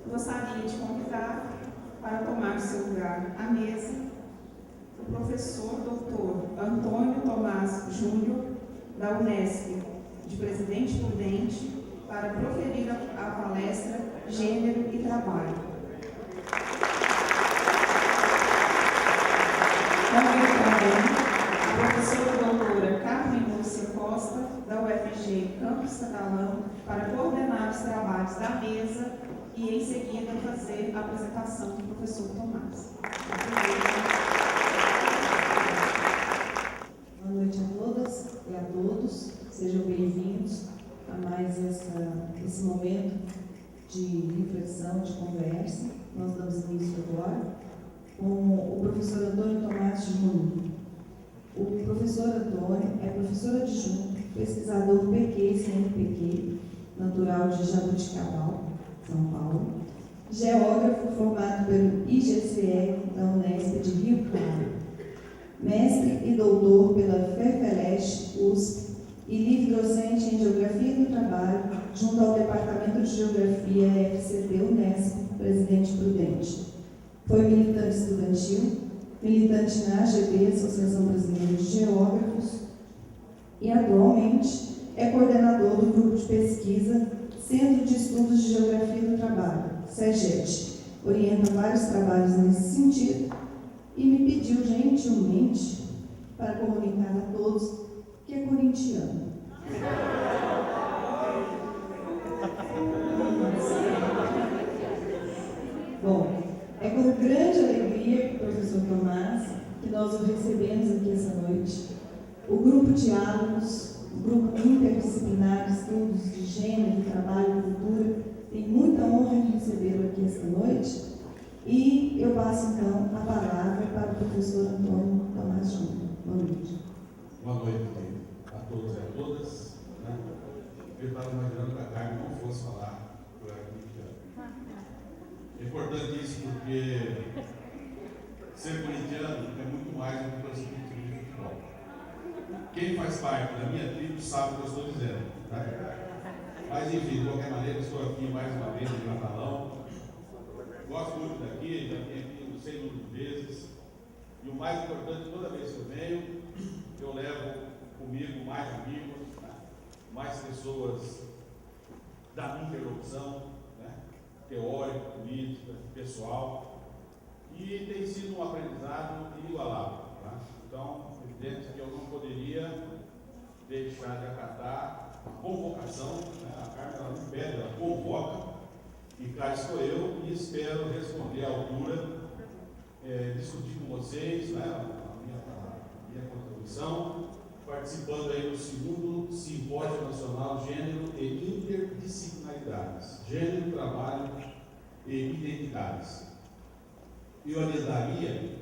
Gostaria de convidar para tomar seu lugar à mesa o professor doutor Antônio Tomás Júnior, da Unesp, de Presidente Prudente, para proferir a palestra Gênero e Trabalho. Convido também a professora doutora Carmen Lúcia Costa, da UFG Campus Catalão, para coordenar os trabalhos da mesa e, em seguida, fazer a apresentação do professor Tomás. Boa noite a todas e a todos. Sejam bem-vindos a mais esse momento de reflexão, de conversa. Nós damos início agora com o professor Antônio Tomás Júnior. O professor Antônio é professor adjunto, pesquisador PQ e CNPq, natural de Jaboticabal, São Paulo, geógrafo formado pelo IGCE da Unesp de Rio Claro, mestre e doutor pela FEFELESH, USP, e livre-docente em Geografia do Trabalho, junto ao Departamento de Geografia FCT Unesp, Presidente Prudente. Foi militante estudantil, militante na AGB, Associação Brasileira de Geógrafos, e atualmente é coordenador do grupo de pesquisa Centro de Estudos de Geografia do Trabalho, CEGET. Orienta vários trabalhos nesse sentido e me pediu gentilmente para comunicar a todos que é corintiano. Bom, é com grande alegria, professor Tomás, que nós o recebemos aqui essa noite. O Grupo Diálogos, o Grupo Interdisciplinar de Estudos de Gênero, Trabalho e Cultura, tem muita honra de recebê-lo aqui esta noite. E eu passo, então, a palavra para o professor Antônio Tomás Júnior. Boa noite. Boa noite a todos e a todas. Eu estava imaginando que a Carmen não fosse falar por aqui. É importante isso porque ser corintiano é muito mais do que torcer para o time de futebol. Quem faz parte da minha tribo sabe o que eu estou dizendo. Tá? Mas, enfim, de qualquer maneira, estou aqui mais uma vez em Catalão. Gosto muito daqui, já vim aqui não sei número de vezes. E o mais importante, toda vez que eu venho, eu levo comigo mais amigos, né? Mais pessoas da minha interlocução, né? Teórica, política, pessoal. E tem sido um aprendizado inigualável. Tá? Então, é evidente que eu não poderia deixar de acatar a convocação, né? A Carmen ela me pede, ela convoca. E cá estou eu e espero responder à altura, discutir com vocês, né, a minha contribuição, participando aí do segundo Simpósio Nacional Gênero e Interdisciplinaridades, Gênero, Trabalho e Identidades. Eu avisaria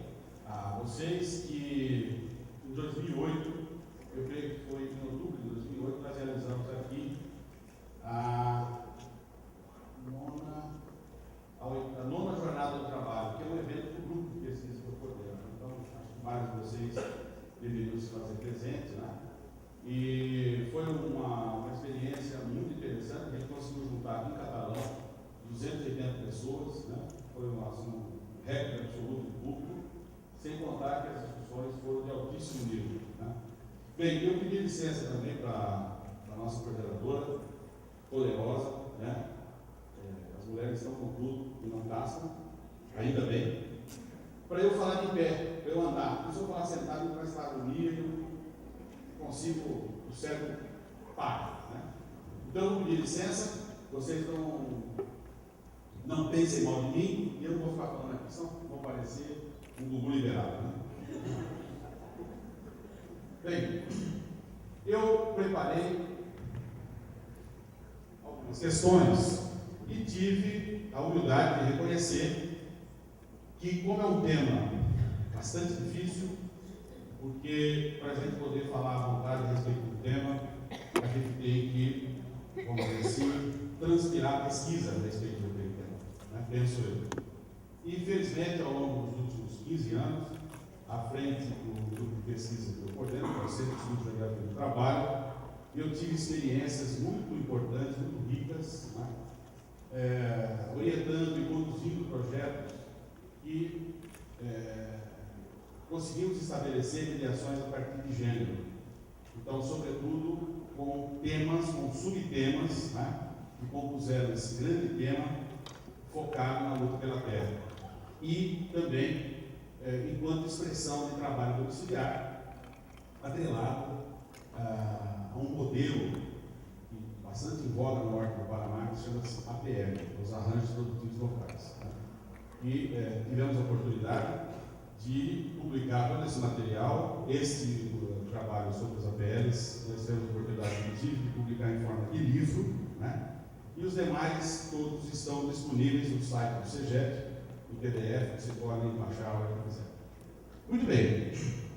a vocês que em 2008, eu creio que foi em outubro de 2008, nós realizamos aqui a nona Jornada do Trabalho, que é um evento do grupo de pesquisa que eu coordeno. Então, acho que vários de vocês deveriam se fazer presentes, né? E foi uma experiência muito interessante. A gente conseguiu juntar aqui em Catalão 280 pessoas, né? Foi um recorde absoluto de público, sem contar que as discussões foram de altíssimo nível, né? Bem, eu pedi licença também para a nossa coordenadora, poderosa, né? As mulheres estão com tudo e não caçam, ainda bem. Para eu falar de pé, para eu andar. Se eu falar sentado, não vai estar agonia, eu consigo, o cérebro para. Né? Então, eu pedi licença, vocês não pensem mal de mim, e eu não vou ficar falando aqui, senão vão parecer um Gugu liberado. Né? Bem, eu preparei algumas questões e tive a humildade de reconhecer que, como é um tema bastante difícil, porque para a gente poder falar à vontade a respeito do tema, a gente tem que, vamos dizer assim, transpirar pesquisa a respeito do tema. penso eu. E, infelizmente, ao longo dos últimos 15 anos, à frente do grupo de pesquisa que eu coordeno, que é o Centro de Estudos de Geografia do Trabalho, eu tive experiências muito importantes, muito ricas, né? Orientando e conduzindo projetos que conseguimos estabelecer mediações a partir de gênero. Então, sobretudo, com temas, com subtemas, né, que compuseram esse grande tema focado na luta pela terra. E também, enquanto expressão de trabalho domiciliar, atrelado a um modelo bastante em voga no norte do Paraná, que chama-se APL, os Arranjos Produtivos Locais. Né? E tivemos a oportunidade de publicar todo esse material, trabalho sobre as APLs, nós tivemos a oportunidade, inclusive, de publicar em forma de livro, né? E os demais todos estão disponíveis no site do CEGED, em PDF, que você pode baixar a hora que quiser. Muito bem.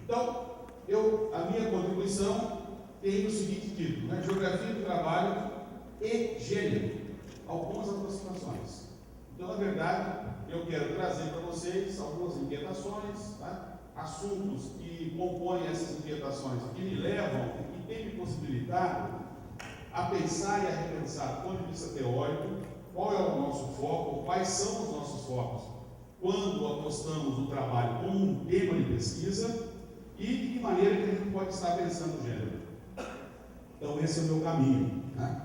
Então, a minha contribuição tem o seguinte título, né? Geografia do Trabalho e Gênero. Algumas aproximações. Então, na verdade, eu quero trazer para vocês algumas inquietações, tá? Assuntos que compõem essas inquietações, que me levam e que têm me possibilitado a pensar e a repensar do ponto de vista teórico, qual é o nosso foco, quais são os nossos focos, quando apostamos no trabalho como um tema de pesquisa e de que maneira que a gente pode estar pensando o gênero. Então, esse é o meu caminho. Né?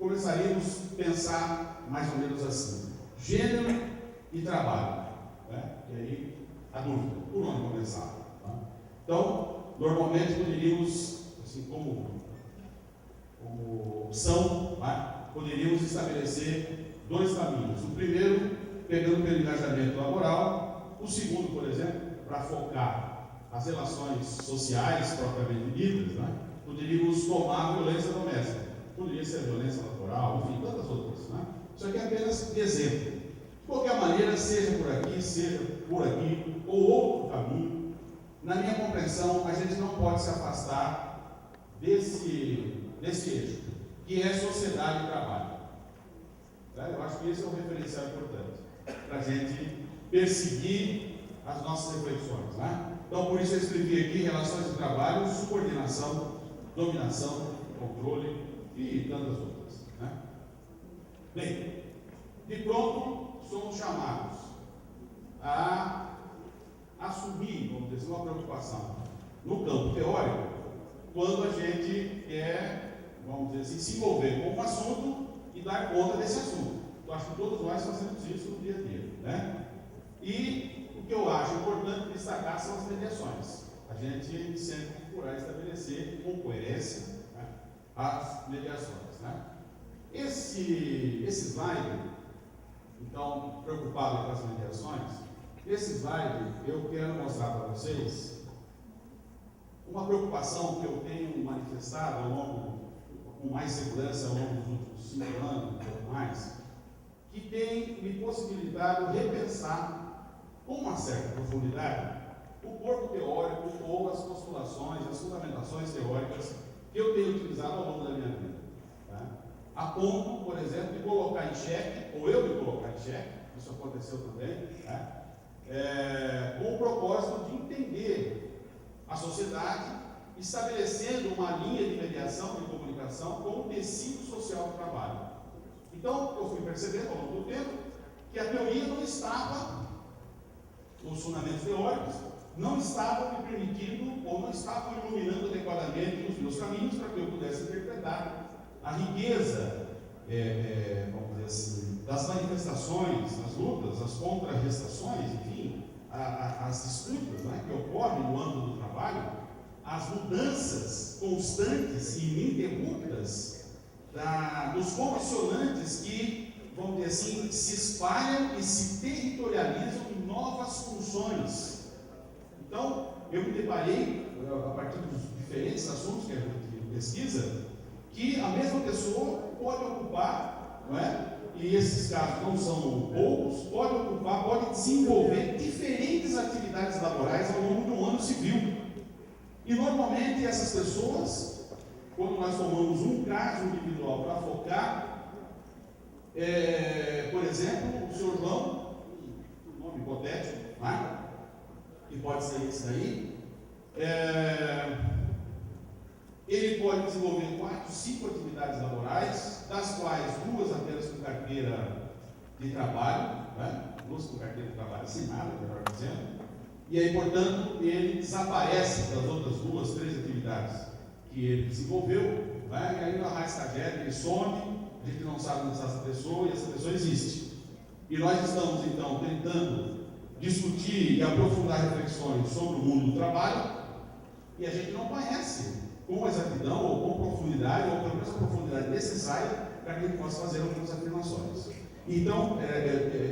Começaríamos a pensar mais ou menos assim: gênero e trabalho. Né? E aí, a dúvida, por onde começar? Tá? Então, normalmente poderíamos, assim como opção, tá? Poderíamos estabelecer dois caminhos. O primeiro, pegando pelo engajamento laboral; o segundo, por exemplo, para focar as relações sociais propriamente ditas, né? Poderíamos tomar a violência doméstica. Poderia ser a violência laboral, enfim, tantas outras. Né? Isso aqui é apenas de exemplo. De qualquer maneira, seja por aqui, ou outro caminho, na minha compreensão, a gente não pode se afastar desse eixo, que é sociedade e trabalho. Tá? Eu acho que esse é um referencial importante para a gente perseguir as nossas reflexões. Né? Então, por isso eu escrevi aqui relações de trabalho, subordinação, dominação, controle e tantas outras. Né? Bem, de pronto, somos chamados a assumir, vamos dizer, uma preocupação no campo teórico, quando a gente quer, vamos dizer assim, se envolver com um assunto e dar conta desse assunto. Eu acho que todos nós fazemos isso no dia a dia. Né? E o que eu acho importante destacar são as mediações. A gente sempre procurar estabelecer com coerência, né, as mediações. Né? Esse slide, então, preocupado com as mediações, esse slide eu quero mostrar para vocês uma preocupação que eu tenho manifestado com mais segurança ao longo dos últimos 5 anos, um pouco mais, que tem me possibilitado repensar com uma certa profundidade o corpo teórico ou as postulações, as fundamentações teóricas que eu tenho utilizado ao longo da minha vida. Tá? A ponto, por exemplo, de colocar em xeque, ou eu me colocar em xeque, isso aconteceu também, tá? Com o propósito de entender a sociedade, estabelecendo uma linha de mediação, de comunicação com o tecido social do trabalho. Então, eu fui percebendo ao longo do tempo que a teoria não estava, os fundamentos teóricos, não estavam me permitindo ou não estavam iluminando adequadamente os meus caminhos para que eu pudesse interpretar a riqueza, vamos dizer assim, das manifestações, as lutas, as contrarrestações, enfim, as disputas, né, que ocorrem no âmbito do trabalho, as mudanças constantes e ininterruptas dos condicionantes que, vamos dizer assim, se espalham e se territorializam em novas funções. Então, eu me deparei, a partir dos diferentes assuntos que a gente pesquisa, que a mesma pessoa pode ocupar, não é? E esses casos não são poucos, pode desenvolver diferentes atividades laborais ao longo de um ano civil. E normalmente essas pessoas, quando nós tomamos um caso individual para focar, por exemplo, o senhor João, um nome hipotético, né? Que pode ser esse daí, ele pode desenvolver 4, 5 atividades laborais, das quais 2 apenas com carteira de trabalho, né? 2 com carteira de trabalho assinada, melhor dizendo, e aí, portanto, ele desaparece das outras 2, 3 atividades que ele desenvolveu, né? E aí na raiz estagiária ele some, a gente não sabe onde está essa pessoa, e essa pessoa existe. E nós estamos, então, tentando discutir e aprofundar reflexões sobre o mundo do trabalho, e a gente não conhece com exatidão, ou com profundidade, ou pelo menos a profundidade necessária para que a gente possa fazer algumas afirmações. Então,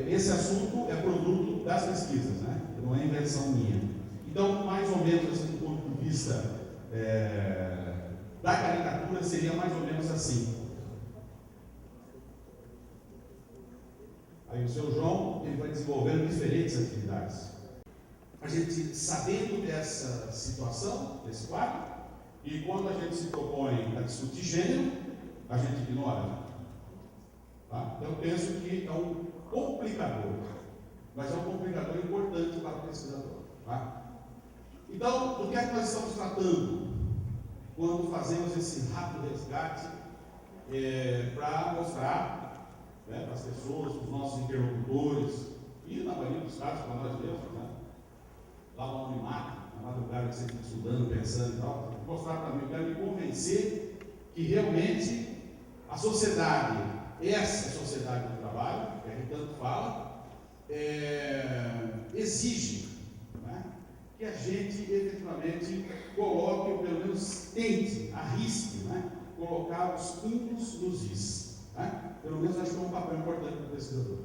esse assunto é produto das pesquisas, né? Não é invenção minha. Então, mais ou menos, assim, do ponto de vista da caricatura, seria mais ou menos assim. Aí o seu João, ele vai desenvolvendo diferentes atividades. A gente, sabendo dessa situação, desse quadro, e quando a gente se propõe a discutir gênero, a gente ignora. Tá? Então, eu penso que é um complicador, mas é um complicador importante para o pesquisador. Tá? Então, do que é que nós estamos tratando quando fazemos esse rápido resgate para mostrar, né, para as pessoas, para os nossos interlocutores, e na maioria dos casos para nós mesmos, né, lá no anonimato, na madrugada que você fica estudando, pensando e tal, mostrar para mim, eu quero me convencer que realmente a sociedade, essa sociedade do trabalho, que a gente tanto fala, exige, né, que a gente efetivamente coloque, ou pelo menos tente, arrisque, né, colocar os pingos nos is. Né? Pelo menos acho que é um papel importante para o pesquisador.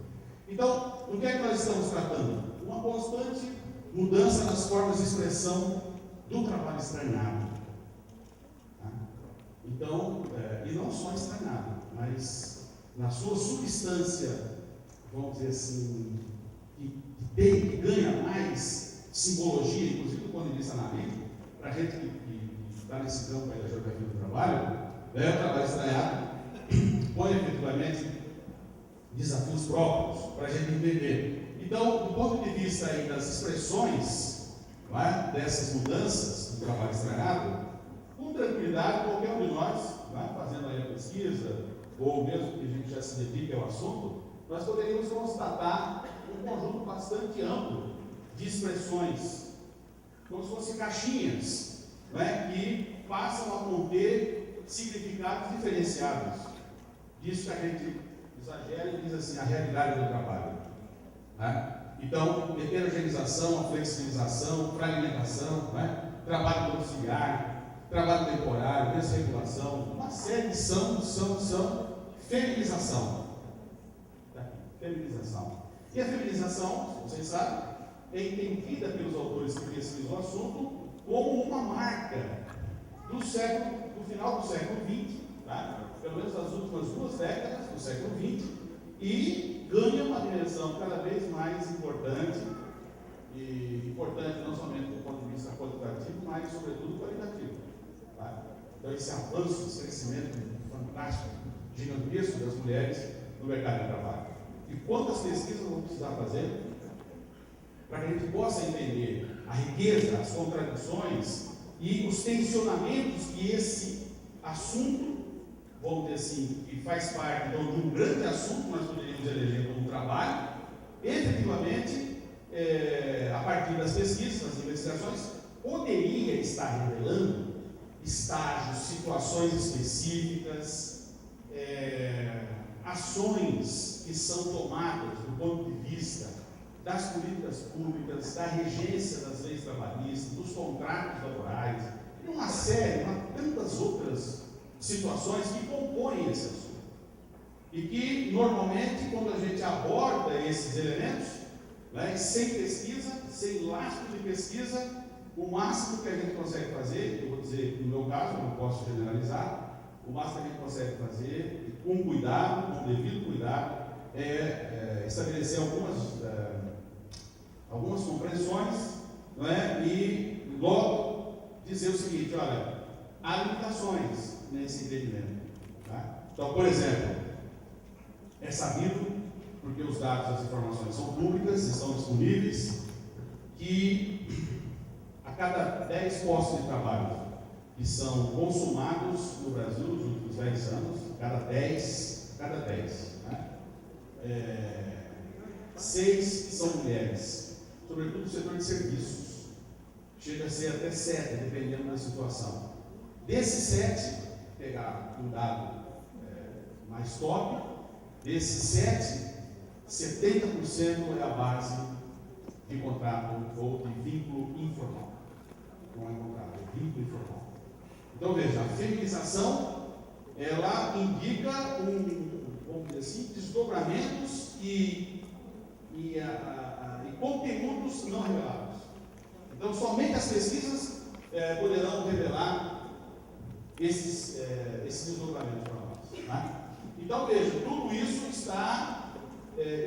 Então, do que é que nós estamos tratando? Uma constante mudança nas formas de expressão do trabalho extraordinário. Tá? Então, e não só extraordinário, mas na sua substância, vamos dizer assim, que ganha mais simbologia, inclusive do ponto de vista analítico, para a gente que está nesse campo aí da geografia do trabalho, o trabalho extraordinário põe efetivamente desafios próprios para a gente entender. Então, do ponto de vista aí das expressões, não é, dessas mudanças do trabalho extraordinário, com tranquilidade, qualquer um de nós, não é, fazendo aí a pesquisa, ou mesmo que a gente já se dedique ao assunto, nós poderíamos constatar um conjunto bastante amplo de expressões, como se fossem caixinhas, não é, que passam a conter significados diferenciados. Disso que a gente exagera e diz assim, a realidade do trabalho. Né? Então, heterogeneização, a flexibilização, fragmentação, né? Trabalho domiciliar, trabalho temporário, desregulação, uma série de são feminização. Feminização. E a feminização, vocês sabem, é entendida pelos autores que pesquisam o assunto como uma marca do final do século XX, tá? Pelo menos nas últimas 2 décadas do século XX, e ganha uma dimensão cada vez mais importante, e importante não somente do ponto de vista quantitativo, mas sobretudo qualitativo. Tá? Então esse avanço, esse crescimento fantástico, gigantesco das mulheres no mercado de trabalho. E quantas pesquisas vamos precisar fazer para que a gente possa entender a riqueza, as contradições e os tensionamentos que esse assunto, vamos dizer assim, que faz parte então, de um grande assunto, nós poderíamos eleger como trabalho, efetivamente, a partir das pesquisas, das investigações, poderia estar revelando estágios, situações específicas, ações que são tomadas do ponto de vista das políticas públicas, da regência das leis trabalhistas, dos contratos laborais, e uma série, tantas outras situações que compõem esse assunto. E que, normalmente, quando a gente aborda esses elementos, né, sem pesquisa, sem lastro de pesquisa, o máximo que a gente consegue fazer, eu vou dizer, no meu caso, eu não posso generalizar, o máximo que a gente consegue fazer, com cuidado, com devido cuidado, estabelecer algumas compreensões, não é? E logo dizer o seguinte, olha, há limitações nesse entendimento. Tá? Então, por exemplo, é sabido, porque os dados, as informações são públicas, estão disponíveis, que a cada 10 postos de trabalho que são consumados no Brasil nos últimos 10 anos, cada 10, né? 6 são mulheres, sobretudo no setor de serviços. Chega a ser até 7, dependendo da situação. Desses 7, pegar um dado mais top, desses 7, 70% é a base de contrato ou de vínculo informal. Não é contrato, é vínculo informal. Então veja, a feminização, ela indica vamos dizer assim, desdobramentos e conteúdos não revelados. Então somente as pesquisas poderão revelar esses desdobramentos para nós. Tá? Então veja, tudo isso está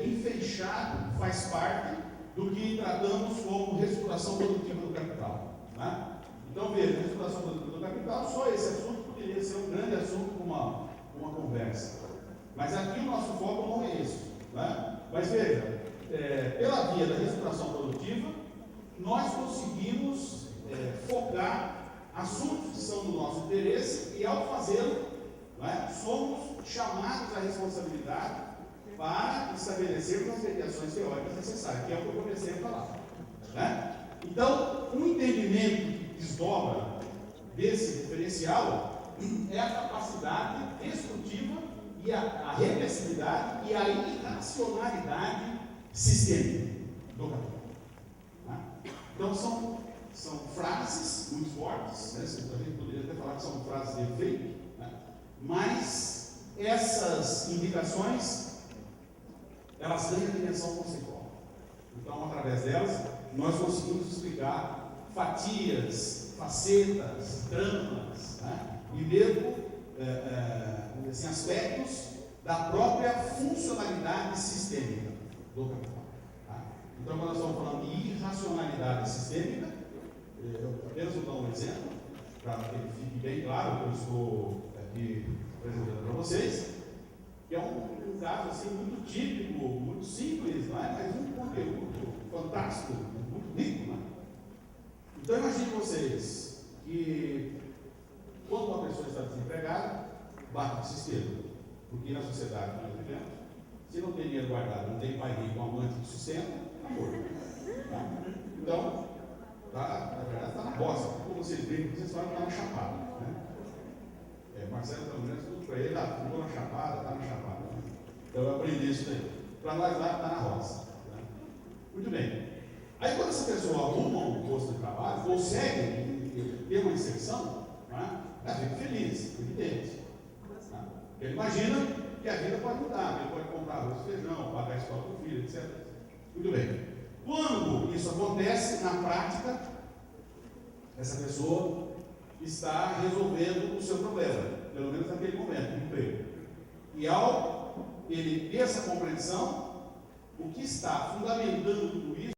enfeixado, faz parte do que tratamos como reestruturação produtiva do capital. Tá? Então veja, reestruturação produtiva do capital, só esse assunto poderia ser um grande assunto para uma conversa. Mas aqui o nosso foco não é esse. Tá? Mas veja, pela via da reestruturação produtiva, nós conseguimos focar assuntos que são do nosso interesse e, ao fazê-lo, somos chamados à responsabilidade para estabelecermos as mediações teóricas necessárias, que é o que eu comecei a falar. Então, um entendimento que desdobra desse referencial é a capacidade destrutiva e a regressividade e a irracionalidade sistêmica do capital. Então, são frases muito fortes, né? A gente poderia até falar que são frases de efeito, né? Mas essas indicações, elas ganham dimensão conceitual. Então, através delas, nós conseguimos explicar fatias, facetas, tramas, né? E mesmo assim, aspectos da própria funcionalidade sistêmica do capital. Então, quando nós estamos falando de irracionalidade sistêmica, eu apenas vou dar um exemplo, para que fique bem claro que eu estou aqui apresentando para vocês, que é um caso assim, muito típico, muito simples, não é? Mas um conteúdo fantástico, muito rico. Não é? Então, imagine vocês que, quando uma pessoa está desempregada, bate o desespero, porque na sociedade que nós vivemos, se não tem dinheiro guardado, não tem pai rico, amante que sustenta, tá? Então, na verdade está na roça, como vocês veem, vocês falam que está na chapada. Né? Marcelo está olhando tudo para ele, ficou na chapada, está na chapada. Né? Então eu aprendi isso daí. Para nós lá está na roça. Né? Muito bem. Aí quando essa pessoa arruma um posto de trabalho, consegue ter uma inserção, né? Ela fica feliz, evidente. Né? Ele imagina que a vida pode mudar, que ele pode comprar arroz e feijão, pagar a escola do filho, etc. Muito bem. Quando isso acontece, na prática, essa pessoa está resolvendo o seu problema, pelo menos naquele momento, no emprego. E ao ele ter essa compreensão, o que está fundamentando tudo isso